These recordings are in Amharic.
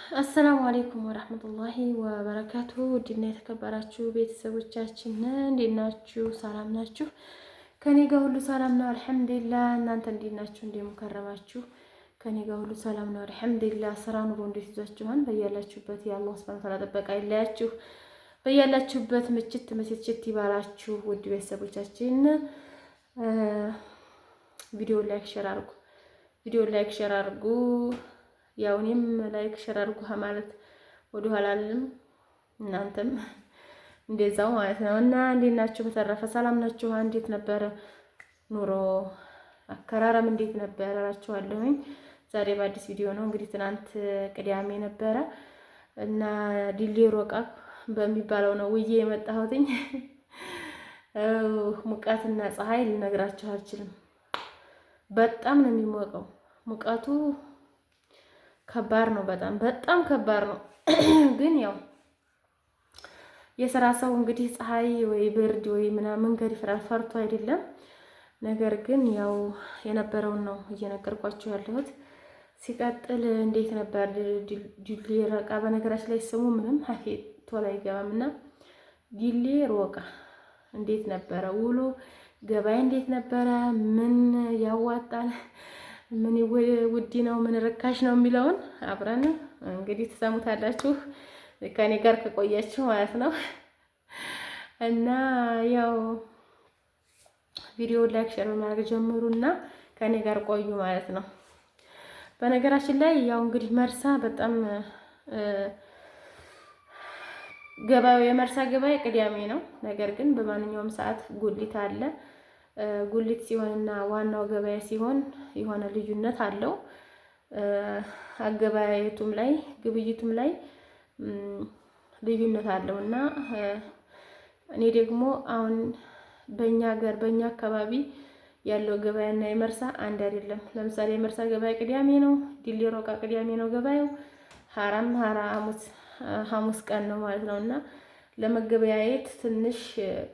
አሰላሙ አሌይኩም ወረህመቱላሂ ወበረካቱ። ውድና የተከበራችሁ ቤተሰቦቻችን እንዴት ናችሁ? ሰላም ናችሁ? ከኔ ጋር ሁሉ ሰላም ነው አልሐምዱሊላህ። እናንተ እንዴት ናችሁ? እንደምከረማችሁ? ከኔ ጋር ሁሉ ሰላም ነው አልሐምዱሊላህ። ስራ ኑሮ እንዴት ይዟችኋል? በያላችሁበት የአላህ ሱብሃነሁ ወተዓላ ጥበቃ ይለያችሁ። በያላችሁበት ምችት ይባላችሁ። ውድ ቤተሰቦቻችን ቪዲዮ ላይክ ሼር አድርጉ። ያው እኔም ላይክ ሼር አድርጉ ማለት ወደኋላ አልልም፣ እናንተም እንደዛው ማለት ነው። እና እንዴት ናችሁ? በተረፈ ሰላም ናችሁ? እንዴት ነበረ ኑሮ? አከራረም እንዴት ነበረ እላችኋለሁኝ። ዛሬ በአዲስ ቪዲዮ ነው። እንግዲህ ትናንት ቅዳሜ ነበረ እና ዲሌ ሮቃ በሚባለው ነው ውዬ የመጣሁትኝ። ሙቀትና ፀሐይ ልነግራችሁ አልችልም። በጣም ነው የሚሞቀው። ሙቀቱ ከባድ ነው። በጣም ከባድ ነው። ግን ያው የስራ ሰው እንግዲህ ፀሐይ ወይ ብርድ ወይ ምናምን መንገድ ፈርቶ አይደለም። ነገር ግን ያው የነበረውን ነው እየነገርኳችሁ ያለሁት። ሲቀጥል እንዴት ነበር ዲሌ ሮቃ? በነገራችን ላይ ስሙ ምንም ሀፌት ቶሎ አይገባም እና ዲሌ ሮቃ እንዴት ነበረ ውሎ? ገበያ እንዴት ነበረ? ምን ያዋጣል? ምን ውድ ነው? ምን ርካሽ ነው የሚለውን አብረን እንግዲህ ትሰሙታላችሁ ከኔ ጋር ከቆያችሁ ማለት ነው። እና ያው ቪዲዮ ላይክ ሼር ማድረግ ጀምሩና ከኔ ጋር ቆዩ ማለት ነው። በነገራችን ላይ ያው እንግዲህ መርሳ በጣም ገበያው የመርሳ ገበያ ቅዳሜ ነው። ነገር ግን በማንኛውም ሰዓት ጉሊት አለ። ጉሊት ሲሆንና ዋናው ገበያ ሲሆን የሆነ ልዩነት አለው። አገበያየቱም ላይ ግብይቱም ላይ ልዩነት አለው እና እኔ ደግሞ አሁን በእኛ ሀገር በእኛ አካባቢ ያለው ገበያና የመርሳ አንድ አይደለም። ለምሳሌ የመርሳ ገበያ ቅዳሜ ነው፣ ዲሌ ሮቃ ቅዳሜ ነው ገበያው፣ ሐሙስ ቀን ነው ማለት ነው። እና ለመገበያየት ትንሽ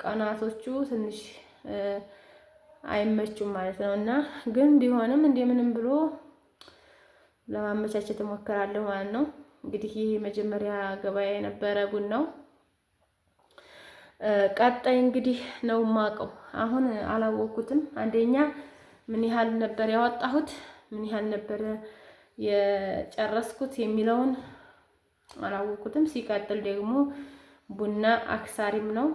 ቀናቶቹ ትንሽ አይመቹም ማለት ነው። እና ግን ቢሆንም እንደምንም ብሎ ለማመቻቸት እሞክራለሁ ማለት ነው። እንግዲህ ይሄ መጀመሪያ ገበያ የነበረ ቡናው ቀጣይ እንግዲህ ነው የማውቀው። አሁን አላወቅኩትም። አንደኛ ምን ያህል ነበር ያወጣሁት፣ ምን ያህል ነበር የጨረስኩት የሚለውን አላወቅኩትም። ሲቀጥል ደግሞ ቡና አክሳሪም ነው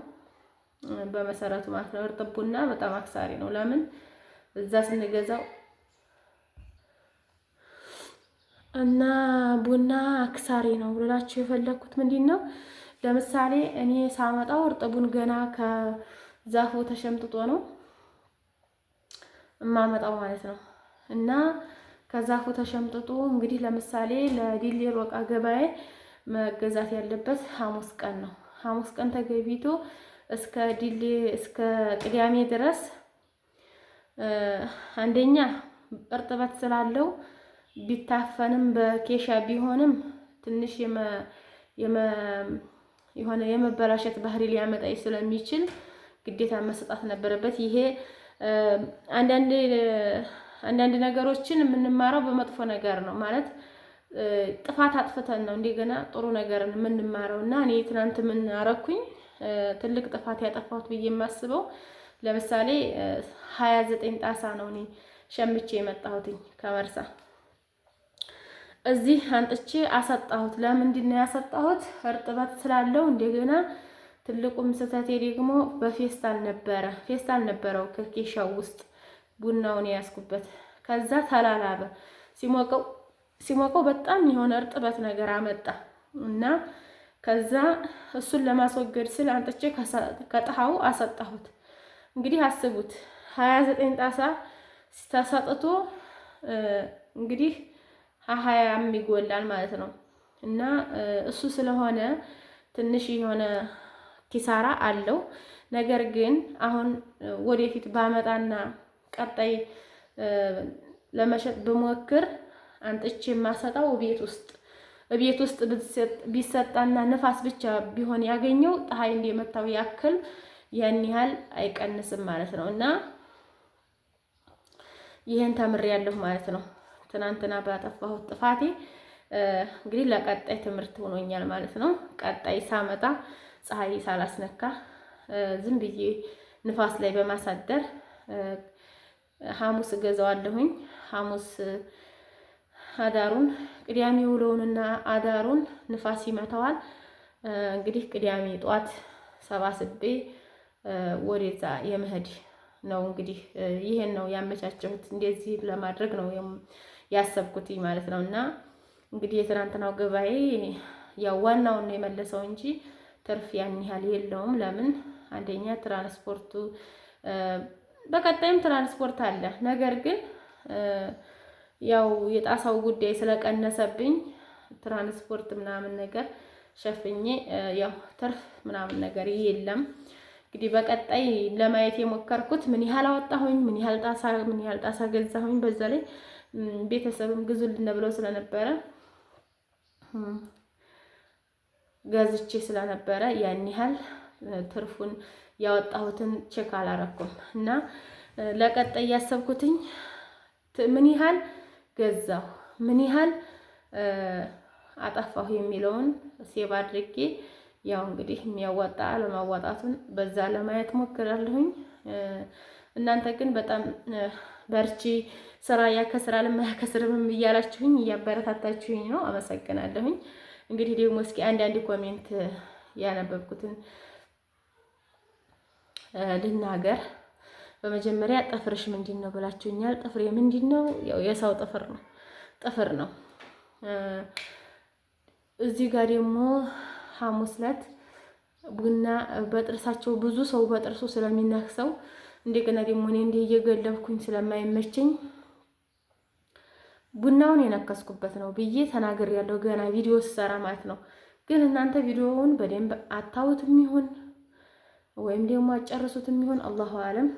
በመሰረቱ ማለት ነው። እርጥብ ቡና በጣም አክሳሪ ነው። ለምን እዛ ስንገዛው እና ቡና አክሳሪ ነው ብላችሁ የፈለኩት ምንድን ነው? ለምሳሌ እኔ ሳመጣው እርጥቡን ገና ከዛፉ ተሸምጥጦ ነው እማመጣው ማለት ነው። እና ከዛፉ ተሸምጥጦ እንግዲህ ለምሳሌ ለዲሌ ሮቃ ገበያ መገዛት ያለበት ሐሙስ ቀን ነው። ሐሙስ ቀን ተገቢቶ እስከ ቅዳሜ ድረስ አንደኛ እርጥበት ስላለው ቢታፈንም በኬሻ ቢሆንም ትንሽ የሆነ የመበላሸት ባህሪ ሊያመጣ ስለሚችል ግዴታ መሰጣት ነበረበት። ይሄ አንዳንድ ነገሮችን የምንማረው በመጥፎ ነገር ነው ማለት ጥፋት አጥፍተን ነው እንደገና ጥሩ ነገር የምንማረው። እና እኔ ትናንት ምን አረኩኝ? ትልቅ ጥፋት ያጠፋሁት ብዬ የማስበው ለምሳሌ 29 ጣሳ ነው እኔ ሸምቼ የመጣሁትኝ ከመርሳ እዚህ አንጥቼ አሰጣሁት። ለምንድን ነው ያሰጣሁት? እርጥበት ስላለው። እንደገና ትልቁም ስህተቴ ደግሞ ፌስታል ነበረው ከኬሻው ውስጥ ቡናውን ያስኩበት። ከዛ ተላላበ። ሲሞቀው በጣም የሆነ እርጥበት ነገር አመጣ እና ከዛ እሱን ለማስወገድ ስል አንጥቼ ከጣሃው አሰጣሁት። እንግዲህ አስቡት 29 ጣሳ ተሰጥቶ እንግዲህ 20 ይጎላል ማለት ነው። እና እሱ ስለሆነ ትንሽ የሆነ ኪሳራ አለው። ነገር ግን አሁን ወደፊት ባመጣና ቀጣይ ለመሸጥ ብሞክር አንጥቼ የማሰጣው ቤት ውስጥ ቢሰጣና ንፋስ ብቻ ቢሆን ያገኘው ፀሐይ እንደመታው ያክል ያን ያህል አይቀንስም ማለት ነው። እና ይሄን ተምሬያለሁ ማለት ነው። ትናንትና ባጠፋሁት ጥፋቴ እንግዲህ ለቀጣይ ትምህርት ሆኖኛል ማለት ነው። ቀጣይ ሳመጣ ፀሐይ ሳላስነካ ዝም ብዬ ንፋስ ላይ በማሳደር ሐሙስ እገዛዋለሁኝ። ሐሙስ አዳሩን ቅዳሜ ውሎውንና አዳሩን ንፋስ ይመታዋል። እንግዲህ ቅዳሜ ጧት ሰባስቤ ወደዛ የመሄድ ነው። እንግዲህ ይሄን ነው ያመቻቸሁት። እንደዚህ ለማድረግ ነው ያሰብኩት ማለት ነው። እና እንግዲህ የትናንትናው ገበያዬ ያው ዋናውን ነው የመለሰው እንጂ ትርፍ ያን ያህል የለውም። ለምን አንደኛ ትራንስፖርቱ በቀጣይም ትራንስፖርት አለ። ነገር ግን ያው የጣሳው ጉዳይ ስለቀነሰብኝ ትራንስፖርት ምናምን ነገር ሸፍኜ ያው ትርፍ ምናምን ነገር የለም። እንግዲህ በቀጣይ ለማየት የሞከርኩት ምን ያህል አወጣሁኝ፣ ምን ያህል ጣሳ ገዛሁኝ። በዛ ላይ ቤተሰብም ግዙልን ብለው ስለነበረ ገዝቼ ስለነበረ ያን ያህል ትርፉን ያወጣሁትን ቼክ አላረኩም እና ለቀጣይ ያሰብኩትኝ ምን ያህል ገዛሁ፣ ምን ያህል አጠፋሁ የሚለውን ሴቭ አድርጌ ያው እንግዲህ የሚያዋጣ ለማዋጣቱን በዛ ለማየት ሞክራለሁኝ። እናንተ ግን በጣም በርቺ፣ ስራ ያከስራል የማያከስርም እያላችሁኝ እያበረታታችሁኝ ነው። አመሰግናለሁኝ። እንግዲህ ደግሞ እስኪ አንዳንድ ኮሜንት ያነበብኩትን ልናገር። በመጀመሪያ ጥፍርሽ ምንድን ነው ብላችሁኛል። ጥፍሬ ምንድን ነው? ያው የሰው ጥፍር ነው። እዚህ ጋር ደግሞ ሐሙስ ዕለት ቡና በጥርሳቸው ብዙ ሰው በጥርሱ ስለሚነክሰው እንደገና ደግሞ እኔ እንዲህ እየገለብኩኝ ስለማይመቸኝ ቡናውን የነከስኩበት ነው ብዬ ተናግሬያለሁ። ገና ቪዲዮ ስሰራ ማለት ነው። ግን እናንተ ቪዲዮውን በደንብ አታውትም ይሁን ወይም ደግሞ አጨርሱትም ይሁን አላሁ አለም።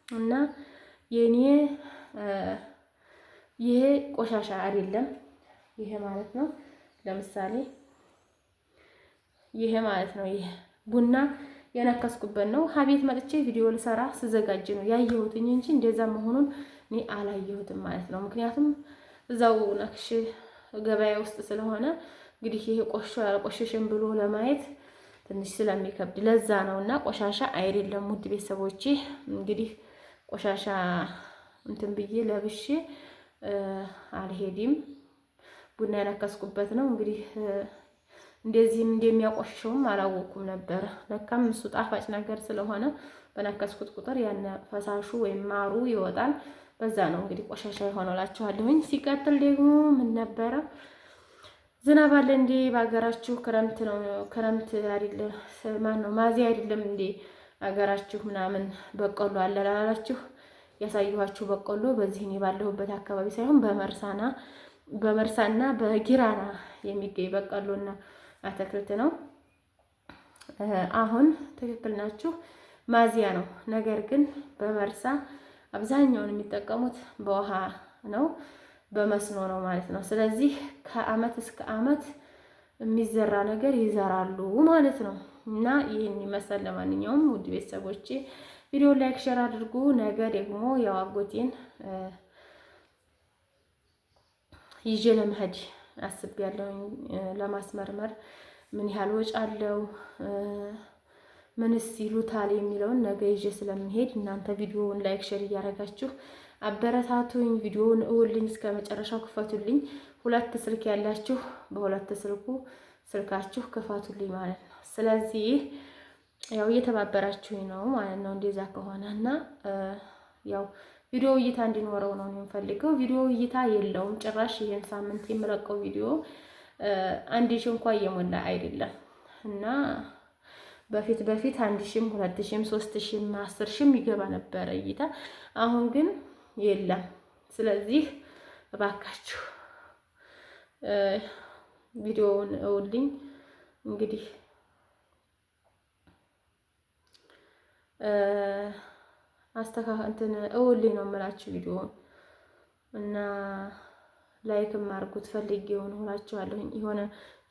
እና የኔ ይሄ ቆሻሻ አይደለም። ይሄ ማለት ነው ለምሳሌ ይሄ ማለት ነው። ይሄ ቡና የነከስኩበት ነው። ሀቤት መጥቼ ቪዲዮ ልሰራ ስዘጋጅ ነው ያየሁትኝ እንጂ እንደዛ መሆኑን እኔ አላየሁትም ማለት ነው። ምክንያቱም እዛው ነክሽ ገበያ ውስጥ ስለሆነ እንግዲህ ይሄ ቆሾ ያልቆሸሸን ብሎ ለማየት ትንሽ ስለሚከብድ ለዛ ነው። እና ቆሻሻ አይደለም ውድ ቤተሰቦቼ። እንግዲህ ቆሻሻ እንትን ብዬ ለብሼ አልሄድም። ቡና የነከስኩበት ነው። እንግዲህ እንደዚህም እንደሚያቆሽሸውም አላወኩም ነበር። ለካም እሱ ጣፋጭ ነገር ስለሆነ በነከስኩት ቁጥር ያን ፈሳሹ ወይም ማሩ ይወጣል። በዛ ነው እንግዲህ ቆሻሻ የሆነው እላችኋለሁኝ። ሲቀጥል ደግሞ ምን ነበረ? ዝናብ አለ እንዴ በሀገራችሁ? ክረምት ነው። ክረምት አይደለም ማን ነው ማዚያ አይደለም እንዴ ሀገራችሁ ምናምን በቆሎ አለ ላላችሁ ያሳየኋችሁ በቆሎ በዚህ እኔ ባለሁበት አካባቢ ሳይሆን በመርሳና በጊራና የሚገኝ በቆሎና አትክልት ነው። አሁን ትክክል ናችሁ፣ ማዚያ ነው። ነገር ግን በመርሳ አብዛኛውን የሚጠቀሙት በውሃ ነው፣ በመስኖ ነው ማለት ነው። ስለዚህ ከአመት እስከ አመት የሚዘራ ነገር ይዘራሉ ማለት ነው። እና ይህን ይመስላል። ለማንኛውም ውድ ቤተሰቦቼ ቪዲዮ ላይክ ሼር አድርጉ። ነገ ደግሞ ያው አጎቴን ይዤ ለመሄድ አስቤያለሁኝ ለማስመርመር ምን ያህል ወጪ አለው ምንስ ይሉታል የሚለውን ነገ ይዤ ስለምሄድ እናንተ ቪዲዮውን ላይክ ሼር እያደረጋችሁ አበረታቱኝ። ቪዲዮውን እውልኝ እስከ መጨረሻው ክፈቱልኝ። 2 ስልክ ያላችሁ በ2 ስልካችሁ ክፈቱልኝ ማለት ነው። ስለዚህ ያው እየተባበራችሁኝ ነው ማለት ነው። እንደዛ ከሆነ እና ያው ቪዲዮ እይታ እንዲኖረው ነው የምፈልገው። ቪዲዮ እይታ የለውም ጭራሽ። ይሄን ሳምንት የምለቀው ቪዲዮ 1000 እንኳን እየሞላ አይደለም። እና በፊት 1000፣ 2000፣ 3000፣ 10000 ይገባ ነበረ እይታ። አሁን ግን የለም። ስለዚህ እባካችሁ ቪዲዮውን እውልኝ። እንግዲህ እንትን እውልኝ ነው የምላችሁ ቪዲዮውን እና ላይክም አድርጉት። ፈልጌው ነው እላችኋለሁ።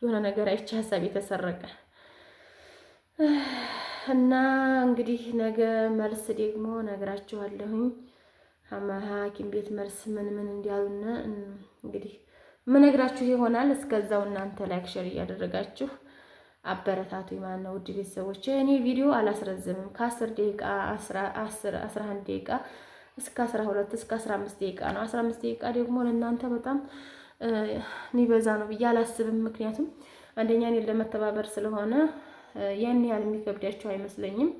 የሆነ ነገር አይቼ ሀሳብ የተሰረቀ እና እንግዲህ ነገ መልስ ደግሞ ነግራችኋለሁኝ። ሐኪም ቤት መልስ ምን እንዲያሉና እንግዲህ ምነግራችሁ ይሆናል። እስከዛው እናንተ ላይክ ሼር እያደረጋችሁ አበረታቱ ማለት ነው። ውድ ቤተሰቦች እኔ ቪዲዮ አላስረዝምም። ከ10 ደቂቃ 11 ደቂቃ እስከ 12 እስከ 15 ደቂቃ ነው። 15 ደቂቃ ደግሞ ለእናንተ በጣም የሚበዛ ነው ብዬ አላስብም። ምክንያቱም አንደኛ እኔ ለመተባበር ስለሆነ ያን ያህል የሚከብዳቸው አይመስለኝም።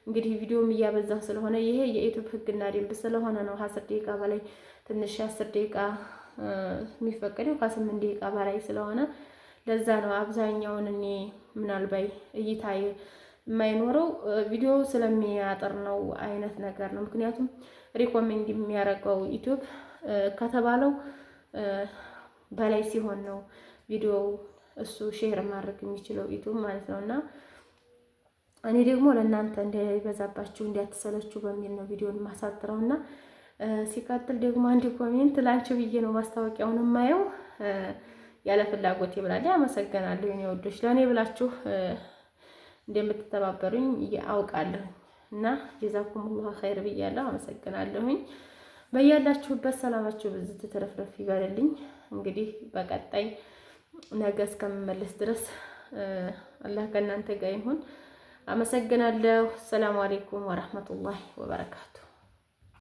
እንግዲህ ቪዲዮም እያበዛሁ ስለሆነ ይሄ የዩቲዩብ ሕግና ደንብ ስለሆነ ነው 10 ደቂቃ በላይ ትንሽ 10 ደቂቃ የሚፈቀደው ከ8 ደቂቃ በላይ ስለሆነ ለዛ ነው አብዛኛውን እኔ ምናልባት እይታ የማይኖረው ቪዲዮ ስለሚያጠር ነው አይነት ነገር ነው። ምክንያቱም ሪኮሜንድ የሚያደርገው ዩቲዩብ ከተባለው በላይ ሲሆን ነው ቪዲዮ እሱ ሼር ማድረግ የሚችለው ዩቲዩብ ማለት ነው። እና እኔ ደግሞ ለእናንተ እንዳይበዛባችሁ እንዲያትሰለችሁ በሚል ነው ቪዲዮን ማሳጥረው። እና ሲቀጥል ደግሞ አንድ ኮሜንት ላንቺ ብዬ ነው ማስታወቂያውን የማየው ያለ ፍላጎት ይብላል። አመሰግናለሁ የኔ ወዶች፣ ለእኔ ብላችሁ እንደምትተባበሩኝ አውቃለሁ እና ጀዛኩሙላሁ ኸይር ብያለሁ። አመሰግናለሁኝ። በያላችሁበት ሰላማችሁ ብዙ ተተረፍረፍ ይበልልኝ። እንግዲህ በቀጣይ ነገ እስከምመለስ ድረስ አላህ ከእናንተ ጋር ይሁን። አመሰግናለሁ። ሰላም አለይኩም ወራህመቱላሂ ወበረካቱ።